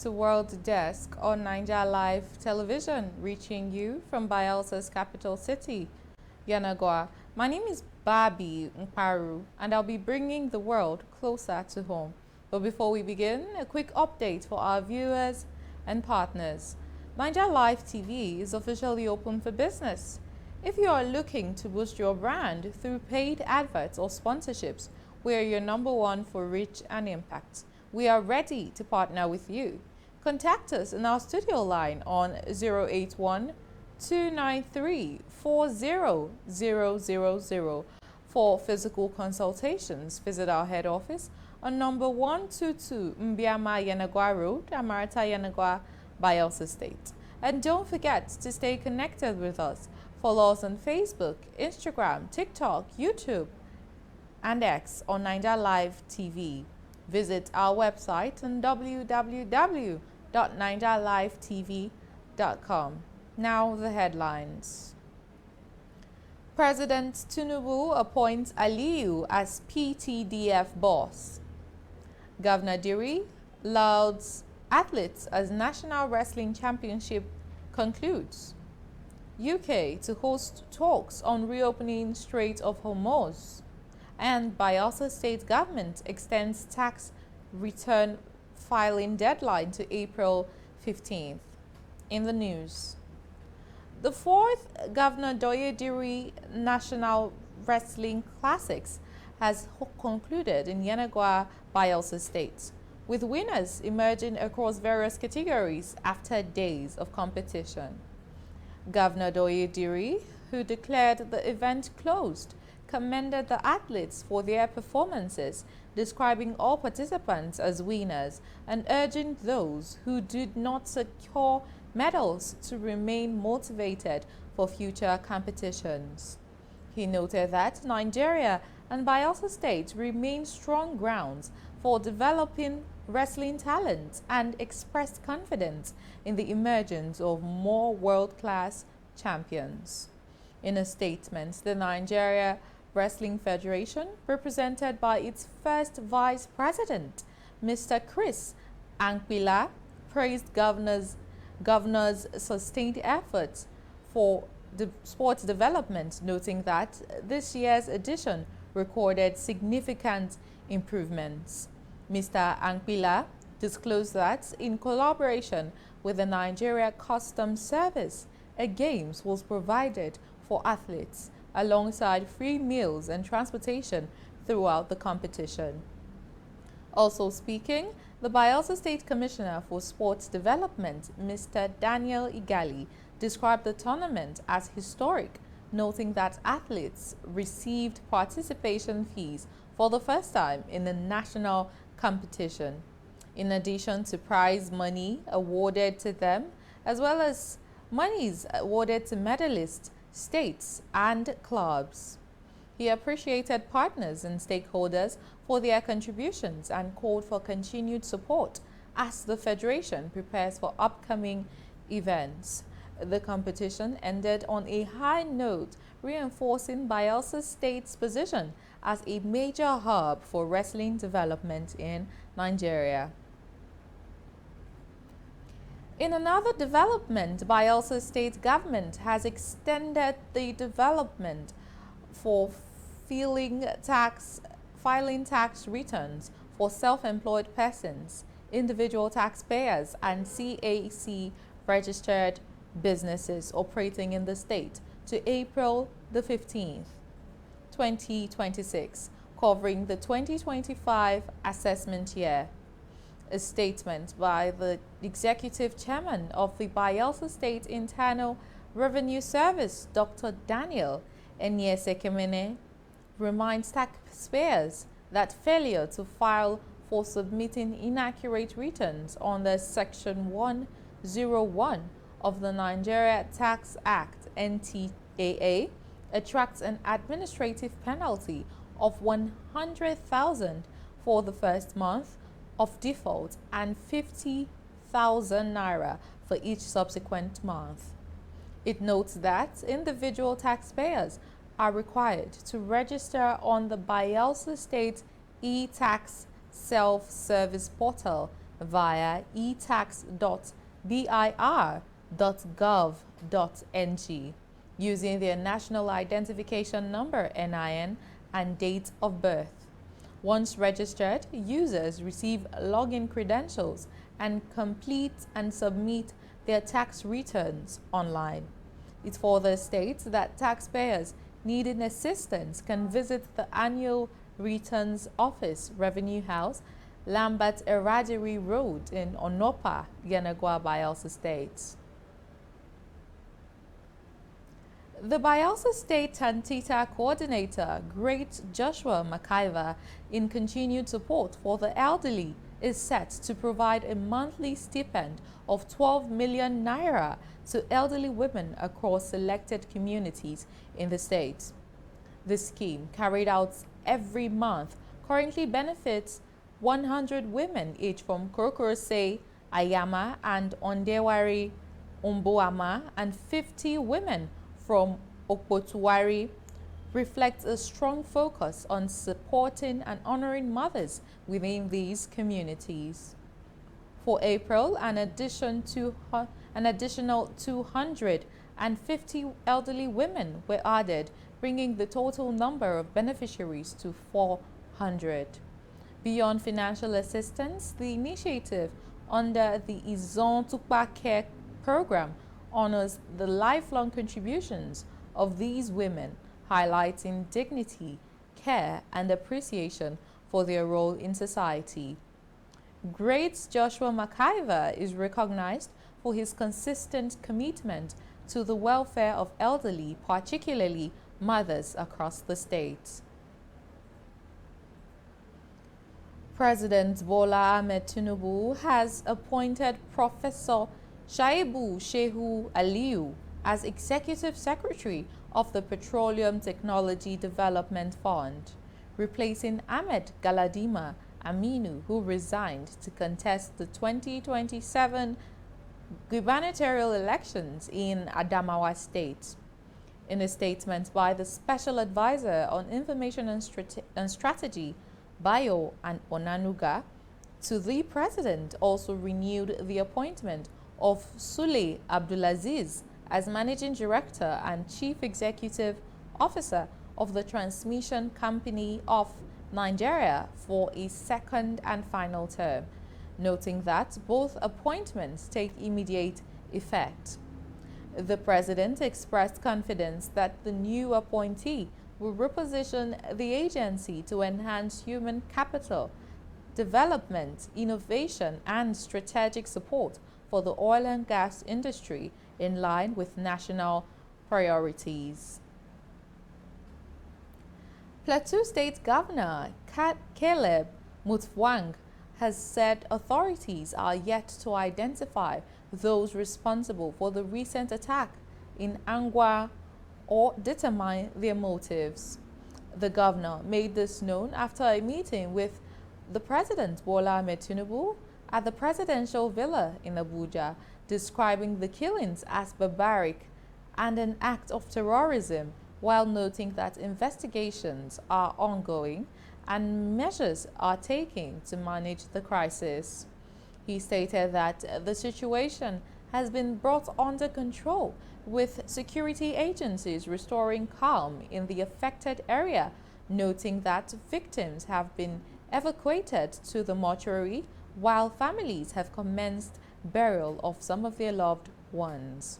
to World Desk on Niger Live Television, reaching you from Bielsa's capital city, Yenagoa. My name is Barbie Mkparu, and I'll be bringing the world closer to home. But before we begin, a quick update for our viewers and partners. Niger Live TV is officially open for business. If you are looking to boost your brand through paid adverts or sponsorships, we are your number one for reach and impact. We are ready to partner with you. Contact us in our studio line on 081 293 40000. For physical consultations, visit our head office on number 122 Mbiama Yenagwa Road, Amarata Yenagwa, Bielsa State. And don't forget to stay connected with us. Follow us on Facebook, Instagram, TikTok, YouTube, and X on Niger Live TV. Visit our website on www.nigerlivetv.com. Now the headlines. President Tinubu appoints Aliyu as PTDF boss. Governor Diri lauds athletes as National Wrestling Championship concludes. UK to host talks on reopening Strait of Hormuz. And Bielsa State Government extends tax return filing deadline to April 15th. In the news, the fourth Governor Doye-Diri National Wrestling Classics has concluded in Yenagoa, Bielsa State, with winners emerging across various categories after days of competition. Governor Doye-Diri, who declared the event closed, commended the athletes for their performances, describing all participants as winners and urging those who did not secure medals to remain motivated for future competitions. He noted that Nigeria and Bielsa State remain strong grounds for developing wrestling talent and expressed confidence in the emergence of more world-class champions. In a statement, the Nigeria Wrestling Federation, represented by its first vice president, Mr. Chris Ankpila, praised governor's sustained efforts for sports development, noting that this year's edition recorded significant improvements. Mr. Ankpila disclosed that in collaboration with the Nigeria Customs Service, a games was provided for athletes alongside free meals and transportation throughout the competition. Also speaking, the Bielsa State Commissioner for Sports Development, Mr. Daniel Igali, described the tournament as historic, noting that athletes received participation fees for the first time in the national competition, in addition to prize money awarded to them, as well as monies awarded to medalists, states, and clubs. He appreciated partners and stakeholders for their contributions and called for continued support as the Federation prepares for upcoming events. The competition ended on a high note, reinforcing Bielsa State's position as a major hub for wrestling development in Nigeria. In another development, Bielsa State Government has extended the development for filing tax returns for self-employed persons, individual taxpayers, and CAC registered businesses operating in the state to April the 15th, 2026, covering the 2025 assessment year. A statement by the executive chairman of the Bielsa State Internal Revenue Service, Dr. Daniel Enyesekemene, reminds taxpayers that failure to file for submitting inaccurate returns under Section 101 of the Nigeria Tax Act (NTAA) attracts an administrative penalty of 100,000 for the first month of default and 50,000 naira for each subsequent month. It notes that individual taxpayers are required to register on the Bielsa State e-tax self-service portal via etax.bir.gov.ng using their National Identification Number (NIN) and date of birth. Once registered, users receive login credentials and complete and submit their tax returns online. It further states that taxpayers needing assistance can visit the Annual Returns Office, Revenue House, Lambert Eradiri Road in Onopa, Yenagoa, Bayelsa State. The Bayelsa State Tantita Coordinator, Great Joshua Mkparu, in continued support for the elderly, is set to provide a monthly stipend of 12 million naira to elderly women across selected communities in the state. The scheme, carried out every month, currently benefits 100 women each from Krokorose, Ayama, and Ondewari, Umboama, and 50 women from Okpotuwari, reflects a strong focus on supporting and honoring mothers within these communities. For April, an additional 250 elderly women were added, bringing the total number of beneficiaries to 400. Beyond financial assistance, the initiative under the Izon Tukpa Care program honors the lifelong contributions of these women, highlighting dignity, care, and appreciation for their role in society. Great Joshua Mkparu is recognized for his consistent commitment to the welfare of elderly, particularly mothers across the state. President Bola Ahmed Tinubu has appointed Professor Shaibu Shehu Aliyu as Executive Secretary of the Petroleum Technology Development Fund, replacing Ahmed Galadima Aminu, who resigned to contest the 2027 gubernatorial elections in Adamawa State. In a statement by the Special Advisor on Information and Strategy, Bayo and Onanuga, to the President also renewed the appointment of Sule Abdulaziz as Managing Director and Chief Executive Officer of the Transmission Company of Nigeria for a second and final term, noting that both appointments take immediate effect. The President expressed confidence that the new appointee will reposition the agency to enhance human capital, development, innovation, and strategic support for the oil and gas industry in line with national priorities. Plateau State Governor Caleb Mutfwang has said authorities are yet to identify those responsible for the recent attack in Angwa or determine their motives. The governor made this known after a meeting with the President Bola Ahmed Tinubu at the presidential villa in Abuja, describing the killings as barbaric and an act of terrorism, while noting that investigations are ongoing and measures are taken to manage the crisis. He stated that the situation has been brought under control, with security agencies restoring calm in the affected area, noting that victims have been evacuated to the mortuary while families have commenced burial of some of their loved ones.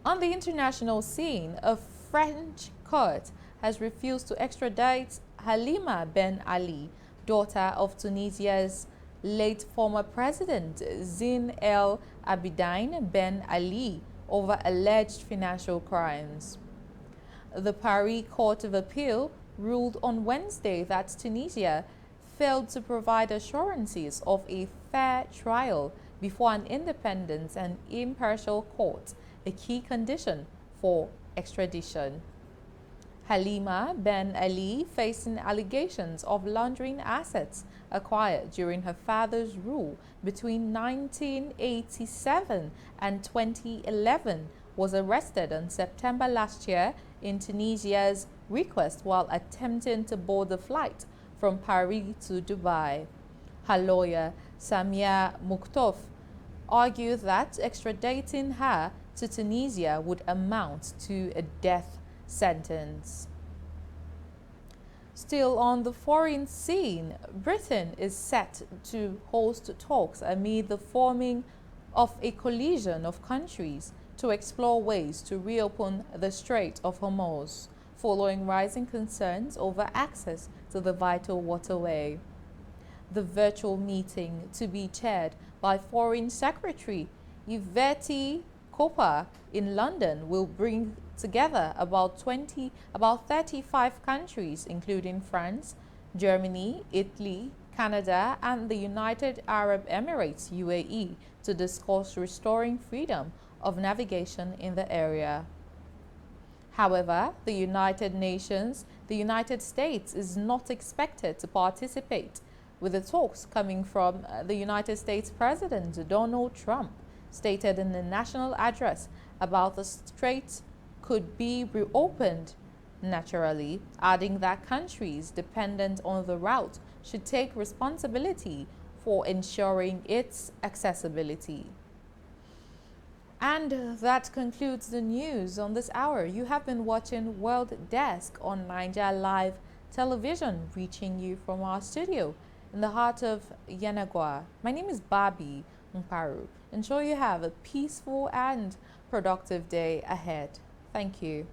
On the international scene, a French court has refused to extradite Halima Ben Ali, daughter of Tunisia's late former president Zine El Abidine Ben Ali, over alleged financial crimes. The Paris Court of Appeal ruled on Wednesday that Tunisia failed to provide assurances of a fair trial before an independent and impartial court, a key condition for extradition. Halima Ben Ali facing allegations of laundering assets acquired during her father's rule between 1987 and 2011 was arrested in September last year in Tunisia's request while attempting to board a flight from Paris to Dubai. Her lawyer, Samia Muktov, argued that extraditing her to Tunisia would amount to a death sentence. Still on the foreign scene, Britain is set to host talks amid the forming of a coalition of countries to explore ways to reopen the Strait of Hormuz, following rising concerns over access to the vital waterway. The virtual meeting, to be chaired by Foreign Secretary Yvette Cooper in London, will bring together about 35 countries, including France, Germany, Italy, Canada, and the United Arab Emirates, UAE, to discuss restoring freedom of navigation in the area. However, the United States is not expected to participate, with the talks coming from the United States President Donald Trump, stated in a national address about the strait could be reopened naturally, adding that countries dependent on the route should take responsibility for ensuring its accessibility. And that concludes the news on this hour. You have been watching World Desk on Niger Live Television, reaching you from our studio in the heart of Yenagoa. My name is Barbie Mkparu. Ensure you have a peaceful and productive day ahead. Thank you.